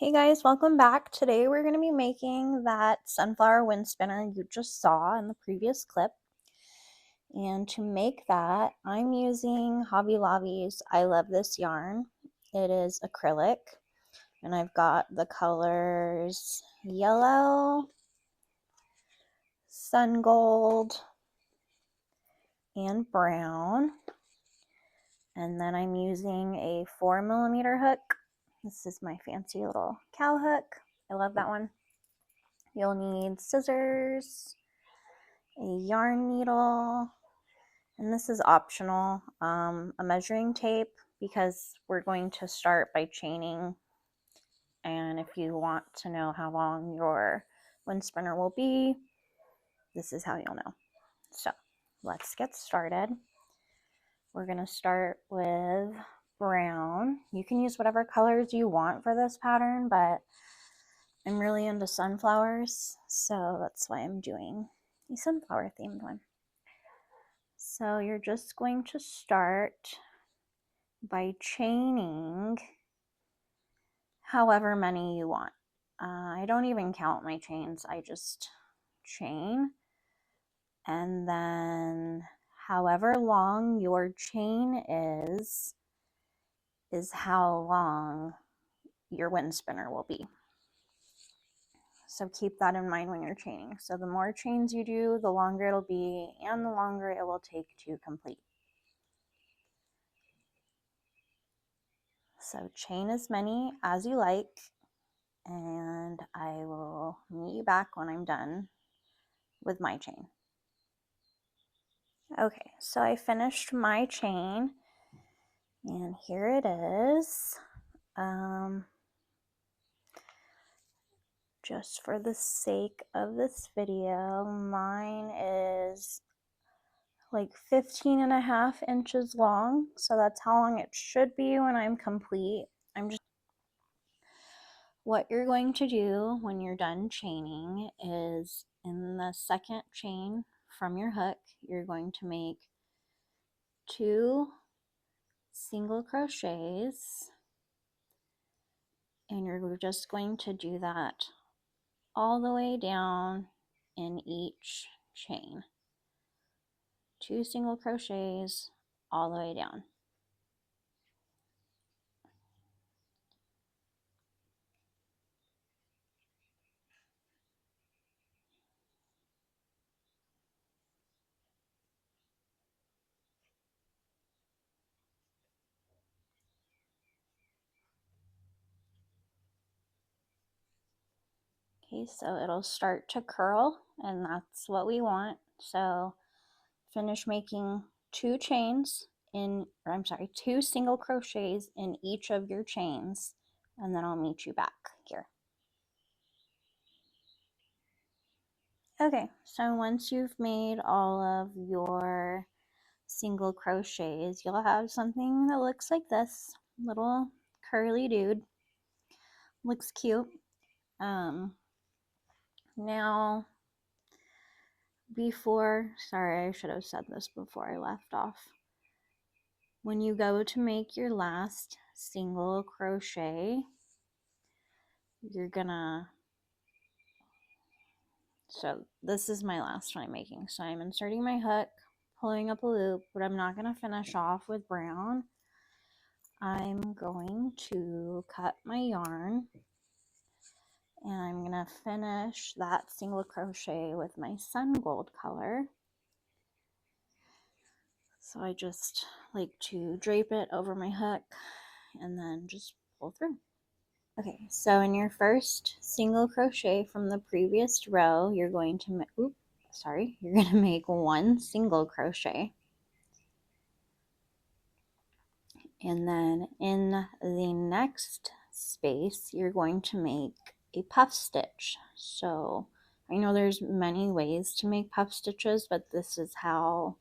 Hey guys, welcome back. Today we're going to be making that sunflower wind spinner you just saw in the previous clip. And to make that, I'm using Hobby Lobby's I Love This yarn. It is acrylic, and I've got the colors yellow, sun gold, and brown. And then I'm using a 4mm hook. This is my fancy little cow hook. I love that one. You'll need scissors, a yarn needle, and this is optional, a measuring tape, because we're going to start by chaining, and if you want to know how long your wind spinner will be, this is how you'll know. So let's get started. We're going to start with brown. You can use whatever colors you want for this pattern, but I'm really into sunflowers, so that's why I'm doing a sunflower themed one. So you're just going to start by chaining however many you want. I don't even count my chains, I just chain. And then however long your chain is how long your wind spinner will be. So keep that in mind when you're chaining. So the more chains you do, the longer it'll be and the longer it will take to complete. So chain as many as you like, and I will meet you back when I'm done with my chain. Okay, so I finished my chain, and here it is. Just for the sake of this video, mine is like 15.5 inches long, so that's how long it should be when I'm complete. What you're going to do when you're done chaining is, in the second chain from your hook, you're going to make 2 single crochets, and you're just going to do that all the way down in each chain. 2 single crochets all the way down. Okay, so it'll start to curl, and that's what we want. So finish making 2 chains in, or I'm sorry, 2 single crochets in each of your chains, and then I'll meet you back here. Okay, so once you've made all of your single crochets, you'll have something that looks like this little curly dude. Looks cute. Now, sorry, I should have said this before I left off. When you go to make your last single crochet, you're gonna, so this is my last one I'm making. So I'm inserting my hook, pulling up a loop, but I'm not gonna finish off with brown. I'm going to cut my yarn, and I'm gonna finish that single crochet with my sun gold color. So I just like to drape it over my hook and then just pull through. Okay, so in your first single crochet from the previous row, you're going to make 1 single crochet. And then in the next space, you're going to make a puff stitch. So I know there's many ways to make puff stitches, but this is how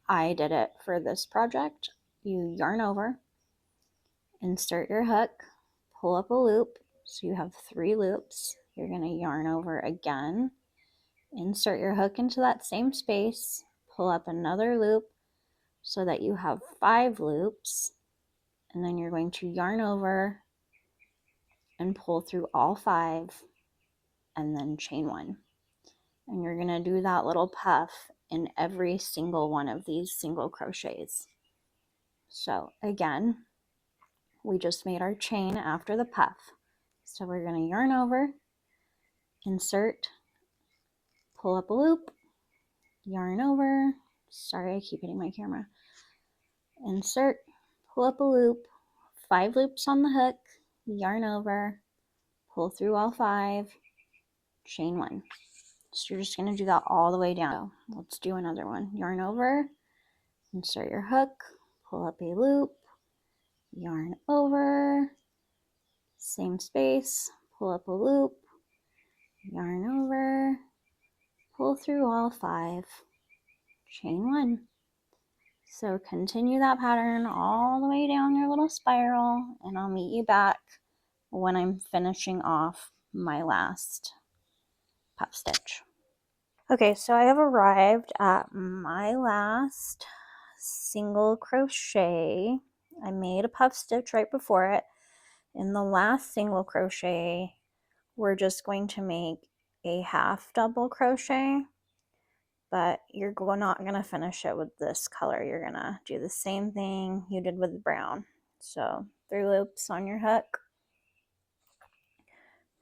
I did it for this project. You yarn over, insert your hook, pull up a loop, so you have 3 loops. You're going to yarn over again, insert your hook into that same space, pull up another loop so that you have 5 loops, and then you're going to yarn over and pull through all 5 and then chain 1. And you're going to do that little puff in every single one of these single crochets. So again, we just made our chain after the puff. So we're going to yarn over, insert, pull up a loop, yarn over. Sorry, I keep hitting my camera. Insert, pull up a loop, 5 loops on the hook, yarn over, pull through all 5, chain 1. So you're just going to do that all the way down. Let's do another one. Yarn over, insert your hook, pull up a loop, yarn over, same space, pull up a loop, yarn over, pull through all 5, chain 1. So continue that pattern all the way down your little spiral, and I'll meet you back when I'm finishing off my last puff stitch. Okay, so I have arrived at my last single crochet. I made a puff stitch right before it. In the last single crochet, we're just going to make a half double crochet, but you're not going to finish it with this color. You're going to do the same thing you did with the brown. So 3 loops on your hook,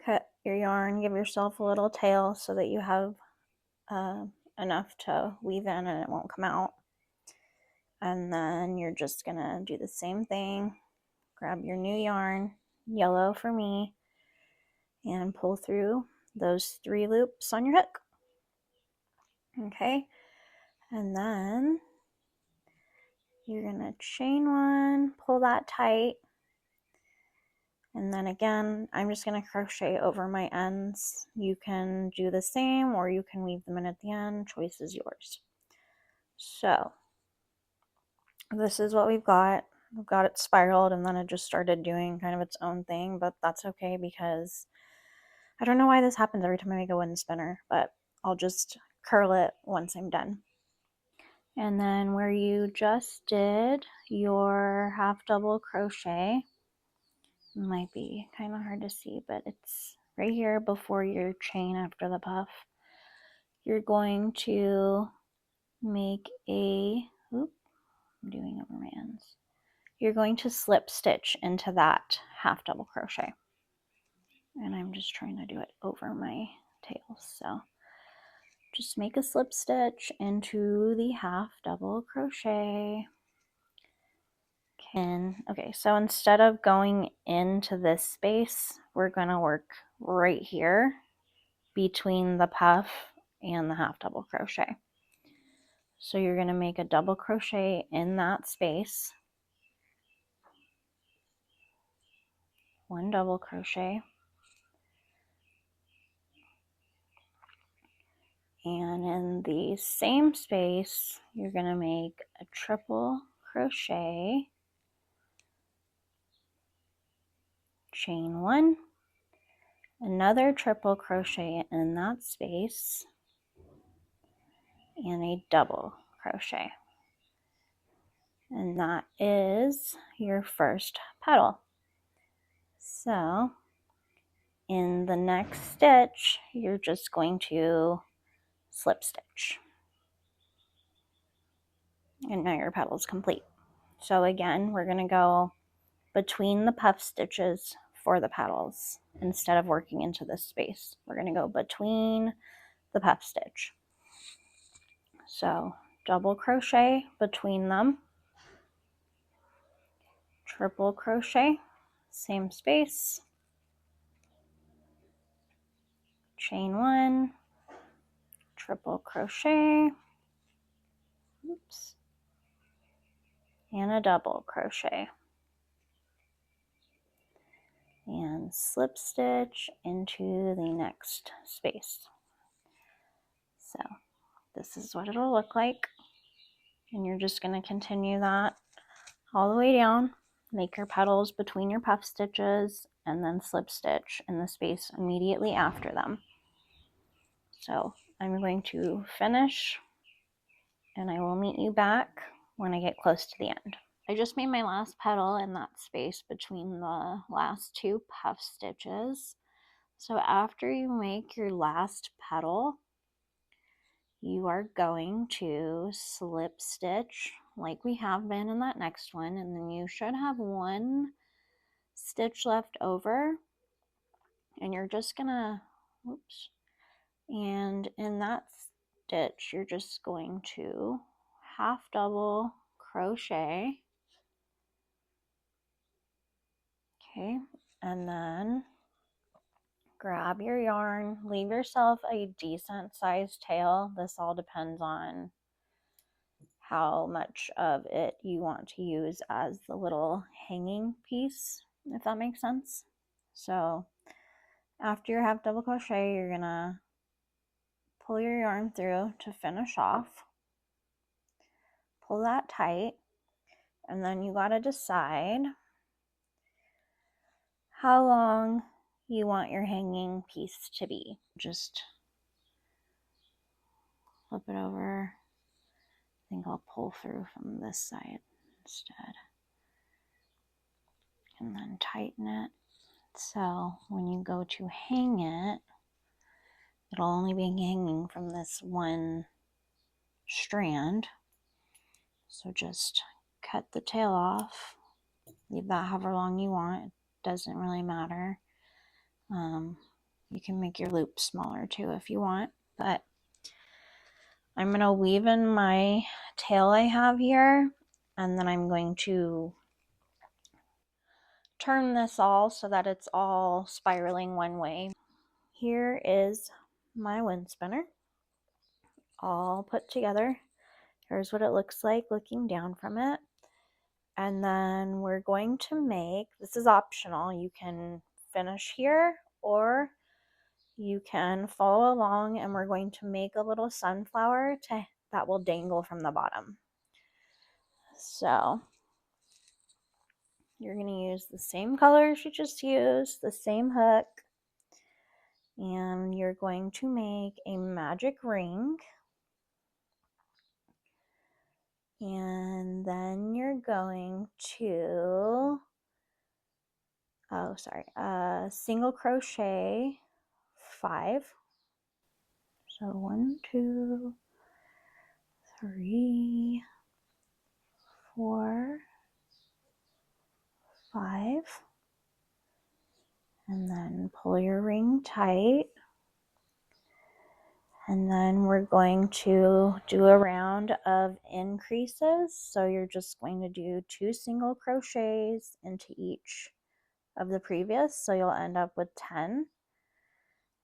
cut your yarn, give yourself a little tail so that you have enough to weave in and it won't come out. And then you're just going to do the same thing. Grab your new yarn, yellow for me, and pull through those 3 loops on your hook. Okay, and then you're going to chain 1, pull that tight, and then again, I'm just going to crochet over my ends. You can do the same or you can weave them in at the end. Choice is yours. So this is what we've got. We've got it spiraled, and then it just started doing kind of its own thing, but that's okay because I don't know why this happens every time I make a wooden spinner, but I'll just curl it once I'm done. And then where you just did your half double crochet, might be kind of hard to see, but it's right here before your chain after the puff. You're going to make a, I'm doing over my ends. You're going to slip stitch into that half double crochet. And I'm just trying to do it over my tail. So just make a slip stitch into the half double crochet. Okay, so instead of going into this space, we're going to work right here between the puff and the half double crochet. So you're going to make a double crochet in that space, 1 double crochet, and in the same space you're going to make a triple crochet, chain 1, another triple crochet in that space, and a double crochet. And that is your first petal. So in the next stitch, you're just going to slip stitch. And now your petal is complete. So again, we're going to go between the puff stitches for the petals instead of working into this space. We're going to go between the puff stitch. So double crochet between them, triple crochet, same space, chain 1, triple crochet, oops, and a double crochet, and slip stitch into the next space. So this is what it'll look like, and you're just going to continue that all the way down. Make your petals between your puff stitches and then slip stitch in the space immediately after them. So I'm going to finish and I will meet you back when I get close to the end. I just made my last petal in that space between the last two puff stitches. So after you make your last petal, you are going to slip stitch like we have been in that next one, and then you should have one stitch left over, and you're just gonna, whoops, and in that stitch you're just going to half double crochet, okay, and then grab your yarn, leave yourself a decent sized tail. This all depends on how much of it you want to use as the little hanging piece, if that makes sense. So after your half double crochet, you're gonna pull your yarn through to finish off, pull that tight, and then you gotta decide how long you want your hanging piece to be. Just flip it over. I think I'll pull through from this side instead, and then tighten it. So when you go to hang it, it'll only be hanging from this one strand. So just cut the tail off, leave that however long you want. It doesn't really matter. You can make your loop smaller too if you want, but I'm going to weave in my tail I have here, and then I'm going to turn this all so that it's all spiraling one way. Here is my wind spinner all put together. Here's what it looks like looking down from it. And then we're going to make, this is optional, you can finish here or you can follow along, and we're going to make a little sunflower that will dangle from the bottom. So you're going to use the same colors you just used, the same hook, and you're going to make a magic ring. And then you're going to, single crochet 5. So 1, 2, 3, 4, 5, and then pull your ring tight. And then we're going to do a round of increases. So you're just going to do 2 single crochets into each of the previous. So you'll end up with 10.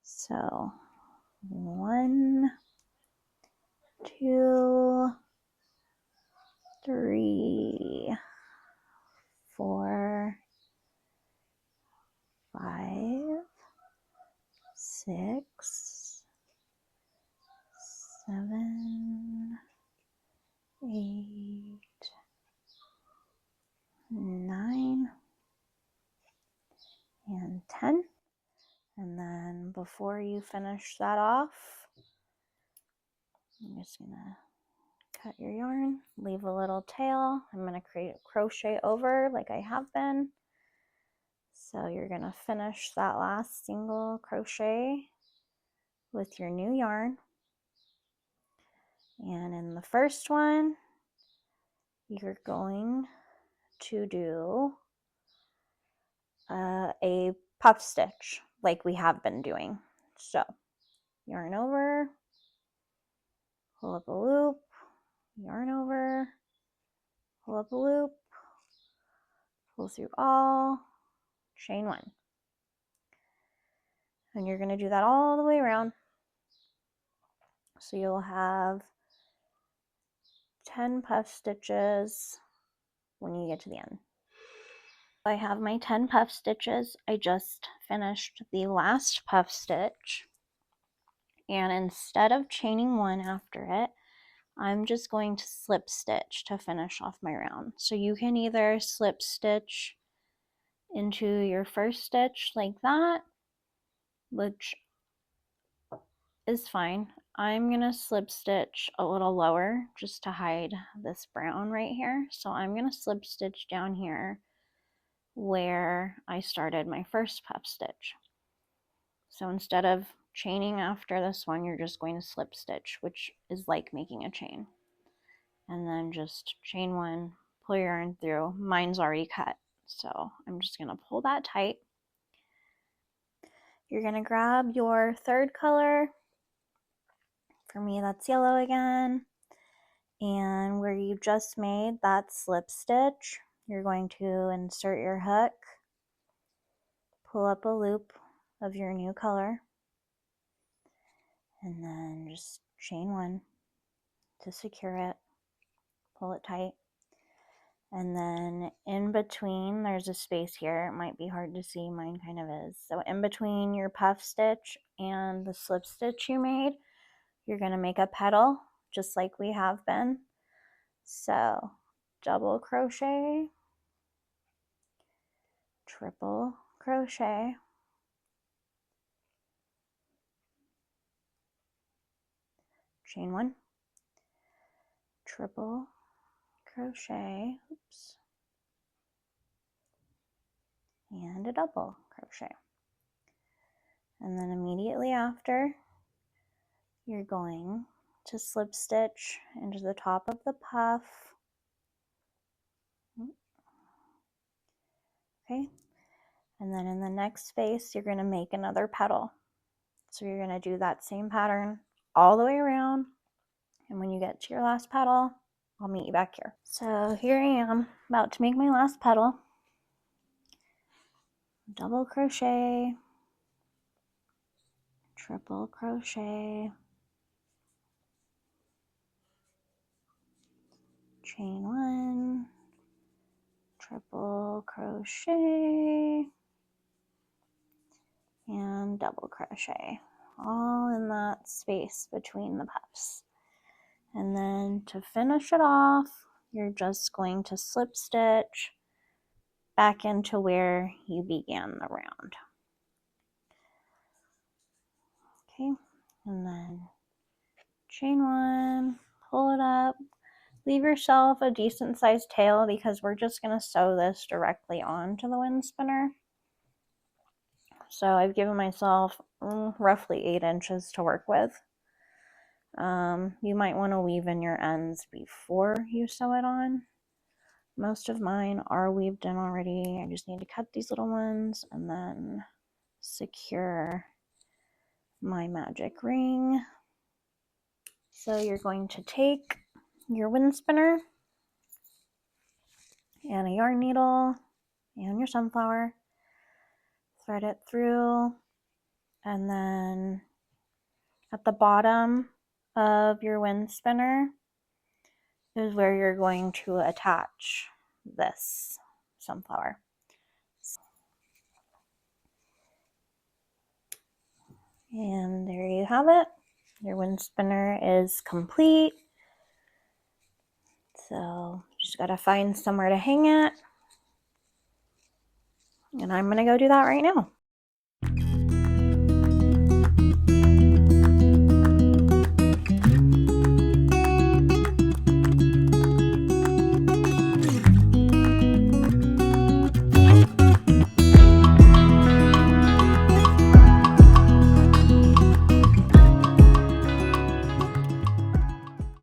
So 1, 2, 3, 4, 5, 6, 7, 8, 9, and 10. And then before you finish that off, I'm just gonna cut your yarn, leave a little tail. I'm gonna create a crochet over like I have been. So you're gonna finish that last single crochet with your new yarn. And in the first one, you're going to do a puff stitch like we have been doing. So yarn over, pull up a loop, yarn over, pull up a loop, pull through all, chain 1. And you're going to do that all the way around. So you'll have 10 puff stitches when you get to the end. I have my 10 puff stitches. I just finished the last puff stitch, and instead of chaining 1 after it, I'm just going to slip stitch to finish off my round. So you can either slip stitch into your first stitch like that, which is fine. I'm going to slip stitch a little lower just to hide this brown right here. So I'm going to slip stitch down here where I started my first puff stitch. So instead of chaining after this one, you're just going to slip stitch, which is like making a chain. And then just chain one, pull your yarn through. Mine's already cut, so I'm just going to pull that tight. You're going to grab your third color. For me, that's yellow again. And where you just made that slip stitch, you're going to insert your hook, pull up a loop of your new color, and then just chain one to secure it, pull it tight. And then in between, there's a space here. It might be hard to see, mine kind of is. So in between your puff stitch and the slip stitch you made, you're going to make a petal just like we have been. So double crochet, triple crochet, chain one, triple crochet, oops, and a double crochet. And then immediately after, you're going to slip stitch into the top of the puff. Okay, and then in the next space, you're going to make another petal. So you're going to do that same pattern all the way around. And when you get to your last petal, I'll meet you back here. So here I am about to make my last petal. Double crochet, triple crochet, chain one, triple crochet, and double crochet, all in that space between the puffs. And then to finish it off, you're just going to slip stitch back into where you began the round. Okay, and then chain one, pull it up, leave yourself a decent sized tail because we're just going to sew this directly onto the wind spinner. So I've given myself roughly 8 inches to work with. You might want to weave in your ends before you sew it on. Most of mine are weaved in already. I just need to cut these little ones and then secure my magic ring. So you're going to take your wind spinner and a yarn needle and your sunflower, thread it through, and then at the bottom of your wind spinner is where you're going to attach this sunflower. And there you have it. Your wind spinner is complete. So you just gotta find somewhere to hang it. And I'm gonna go do that right now.